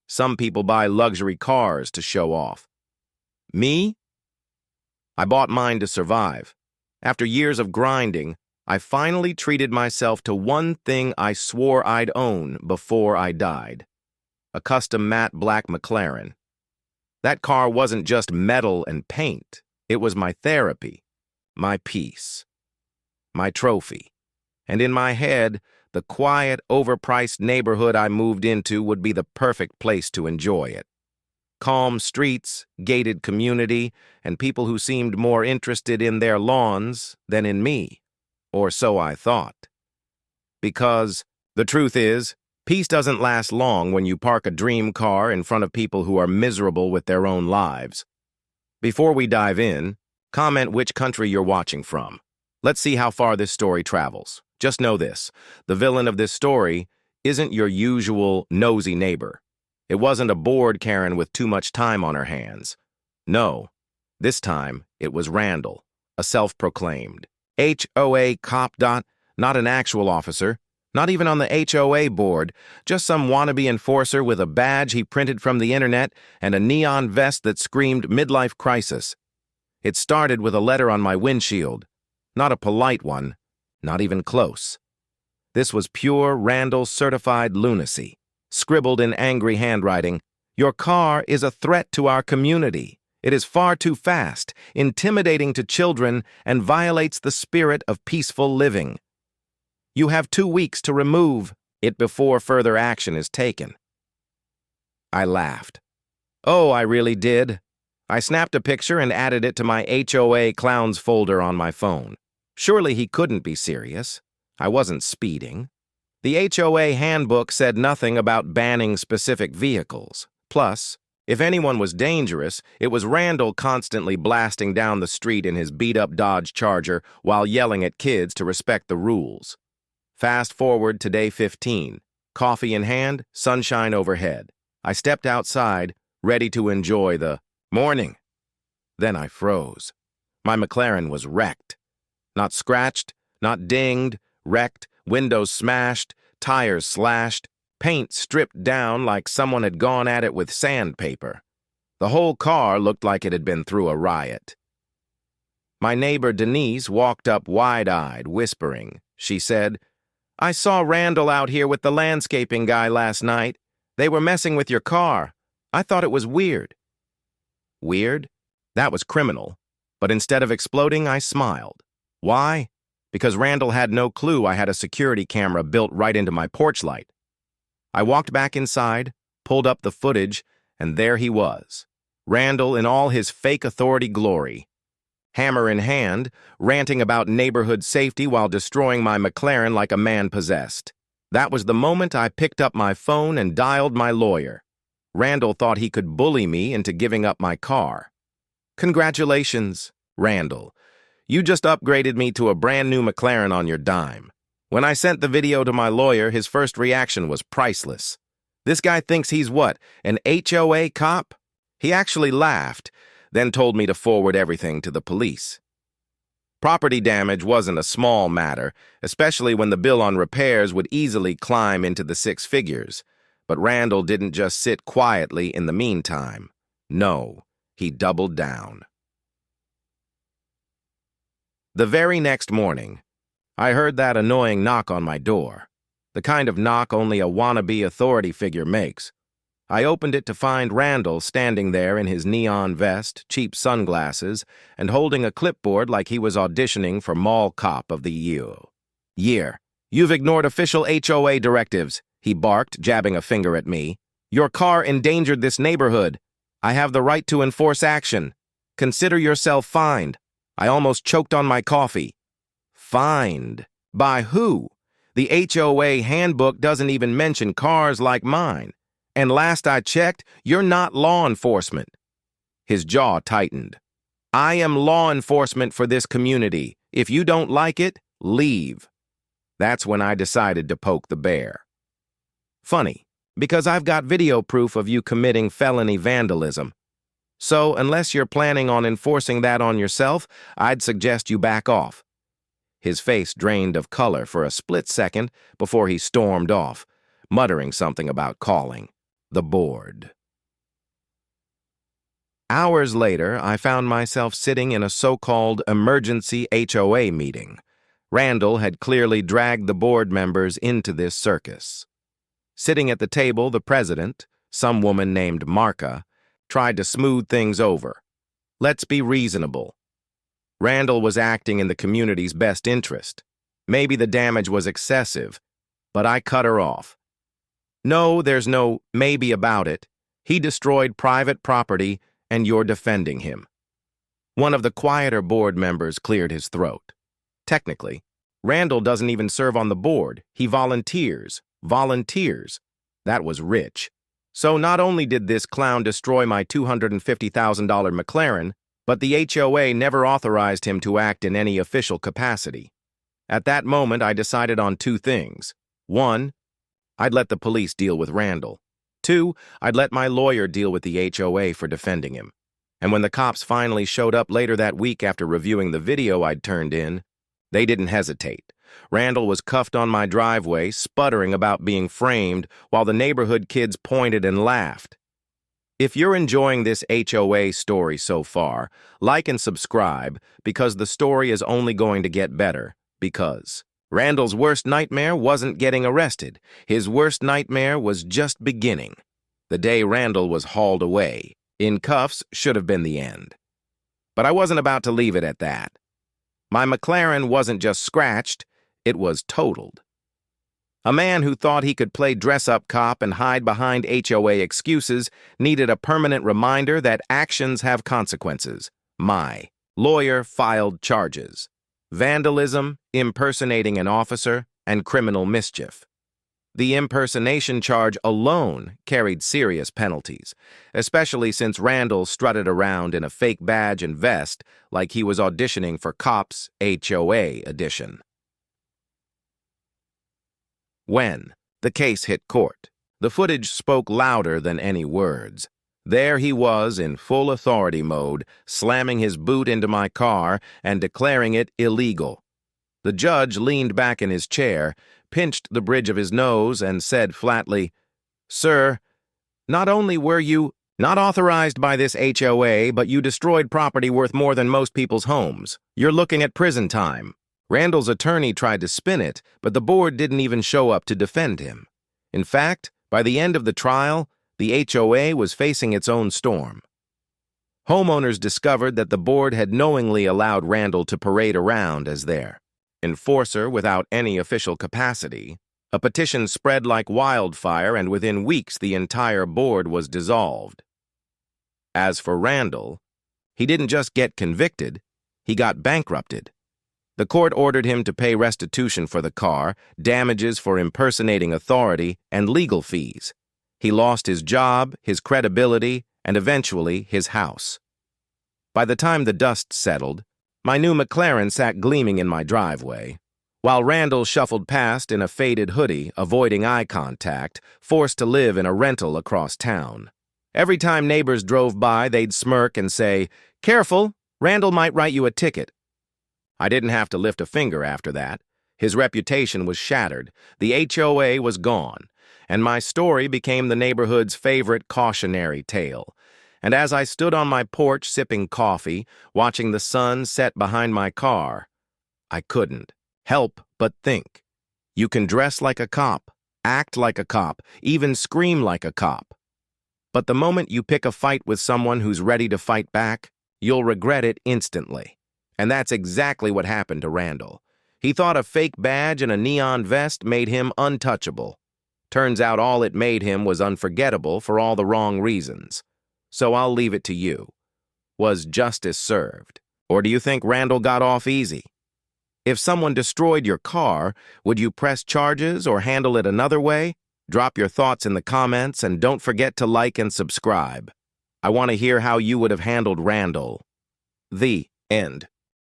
Some people buy luxury cars to show off. Me? I bought mine to survive. After years of grinding, I finally treated myself to one thing I swore I'd own before I died: a custom matte black McLaren. That car wasn't just metal and paint. It was my therapy, my peace, my trophy. And in my head, the quiet, overpriced neighborhood I moved into would be the perfect place to enjoy it. Calm streets, gated community, and people who seemed more interested in their lawns than in me. Or so I thought. Because the truth is, peace doesn't last long when you park a dream car in front of people who are miserable with their own lives. Before we dive in, comment which country you're watching from. Let's see how far this story travels. Just know this: the villain of this story isn't your usual nosy neighbor. It wasn't a bored Karen with too much time on her hands. No, this time it was Randall, a self-proclaimed HOA cop. Not an actual officer, not even on the HOA board, just some wannabe enforcer with a badge he printed from the internet and a neon vest that screamed midlife crisis. It started with a letter on my windshield. Not a polite one, not even close. This was pure Randall certified lunacy. Scribbled in angry handwriting, "Your car is a threat to our community. It is far too fast, intimidating to children, and violates the spirit of peaceful living. You have 2 weeks to remove it before further action is taken." I laughed. Oh, I really did. I snapped a picture and added it to my HOA clowns folder on my phone. Surely he couldn't be serious. I wasn't speeding. The HOA handbook said nothing about banning specific vehicles. Plus, if anyone was dangerous, it was Randall constantly blasting down the street in his beat-up Dodge Charger while yelling at kids to respect the rules. Fast forward to day 15. Coffee in hand, sunshine overhead. I stepped outside, ready to enjoy the morning. Then I froze. My McLaren was wrecked. Not scratched, not dinged, wrecked, windows smashed, tires slashed, paint stripped down like someone had gone at it with sandpaper. The whole car looked like it had been through a riot. My neighbor Denise walked up wide-eyed, whispering. She said, "I saw Randall out here with the landscaping guy last night. They were messing with your car. I thought it was weird." Weird? That was criminal. But instead of exploding, I smiled. Why? Because Randall had no clue I had a security camera built right into my porch light. I walked back inside, pulled up the footage, and there he was. Randall in all his fake authority glory. Hammer in hand, ranting about neighborhood safety while destroying my McLaren like a man possessed. That was the moment I picked up my phone and dialed my lawyer. Randall thought he could bully me into giving up my car. "Congratulations, Randall. You just upgraded me to a brand new McLaren on your dime." When I sent the video to my lawyer, his first reaction was priceless. This guy thinks he's what, an HOA cop? He actually laughed, then told me to forward everything to the police. Property damage wasn't a small matter, especially when the bill on repairs would easily climb into the 6 figures. But Randall didn't just sit quietly in the meantime. No, he doubled down. The very next morning, I heard that annoying knock on my door, the kind of knock only a wannabe authority figure makes. I opened it to find Randall standing there in his neon vest, cheap sunglasses, and holding a clipboard like he was auditioning for Mall Cop of the Year. "You've ignored official HOA directives," he barked, jabbing a finger at me. "Your car endangered this neighborhood. I have the right to enforce action. Consider yourself fined." I almost choked on my coffee. Fined? By who? The HOA handbook doesn't even mention cars like mine. And last I checked, you're not law enforcement. His jaw tightened. "I am law enforcement for this community. If you don't like it, leave." That's when I decided to poke the bear. Funny, because I've got video proof of you committing felony vandalism. So, unless you're planning on enforcing that on yourself, I'd suggest you back off. His face drained of color for a split second before he stormed off, muttering something about calling. The board. Hours later, I found myself sitting in a so-called emergency HOA meeting. Randall had clearly dragged the board members into this circus. Sitting at the table, the president, some woman named Marka, tried to smooth things over. Let's be reasonable. Randall was acting in the community's best interest. Maybe the damage was excessive, but I cut her off. No, there's no maybe about it. He destroyed private property, and you're defending him. One of the quieter board members cleared his throat. Technically, Randall doesn't even serve on the board. He volunteers. Volunteers. That was rich. So not only did this clown destroy my $250,000 McLaren, but the HOA never authorized him to act in any official capacity. At that moment, I decided on two things. One, I'd let the police deal with Randall. Two, I'd let my lawyer deal with the HOA for defending him. And when the cops finally showed up later that week after reviewing the video I'd turned in, they didn't hesitate. Randall was cuffed on my driveway, sputtering about being framed, while the neighborhood kids pointed and laughed. If you're enjoying this HOA story so far, like and subscribe, because the story is only going to get better. Because Randall's worst nightmare wasn't getting arrested. His worst nightmare was just beginning. The day Randall was hauled away, in cuffs, should have been the end. But I wasn't about to leave it at that. My McLaren wasn't just scratched, it was totaled. A man who thought he could play dress-up cop and hide behind HOA excuses needed a permanent reminder that actions have consequences. My lawyer filed charges: vandalism, impersonating an officer, and criminal mischief. The impersonation charge alone carried serious penalties, especially since Randall strutted around in a fake badge and vest like he was auditioning for Cops HOA edition. When the case hit court, the footage spoke louder than any words. There he was in full authority mode, slamming his boot into my car and declaring it illegal. The judge leaned back in his chair, pinched the bridge of his nose, and said flatly, "Sir, not only were you not authorized by this HOA, but you destroyed property worth more than most people's homes. You're looking at prison time." Randall's attorney tried to spin it, but the board didn't even show up to defend him. In fact, by the end of the trial, the HOA was facing its own storm. Homeowners discovered that the board had knowingly allowed Randall to parade around as their enforcer without any official capacity. A petition spread like wildfire, and within weeks the entire board was dissolved. As for Randall, he didn't just get convicted, he got bankrupted. The court ordered him to pay restitution for the car, damages for impersonating authority, and legal fees. He lost his job, his credibility, and eventually his house. By the time the dust settled, my new McLaren sat gleaming in my driveway, while Randall shuffled past in a faded hoodie, avoiding eye contact, forced to live in a rental across town. Every time neighbors drove by, they'd smirk and say, "Careful, Randall might write you a ticket." I didn't have to lift a finger after that. His reputation was shattered, the HOA was gone, and my story became the neighborhood's favorite cautionary tale. And as I stood on my porch sipping coffee, watching the sun set behind my car, I couldn't help but think. You can dress like a cop, act like a cop, even scream like a cop. But the moment you pick a fight with someone who's ready to fight back, you'll regret it instantly. And that's exactly what happened to Randall. He thought a fake badge and a neon vest made him untouchable. Turns out all it made him was unforgettable for all the wrong reasons. So I'll leave it to you. Was justice served? Or do you think Randall got off easy? If someone destroyed your car, would you press charges or handle it another way? Drop your thoughts in the comments and don't forget to like and subscribe. I want to hear how you would have handled Randall. The end.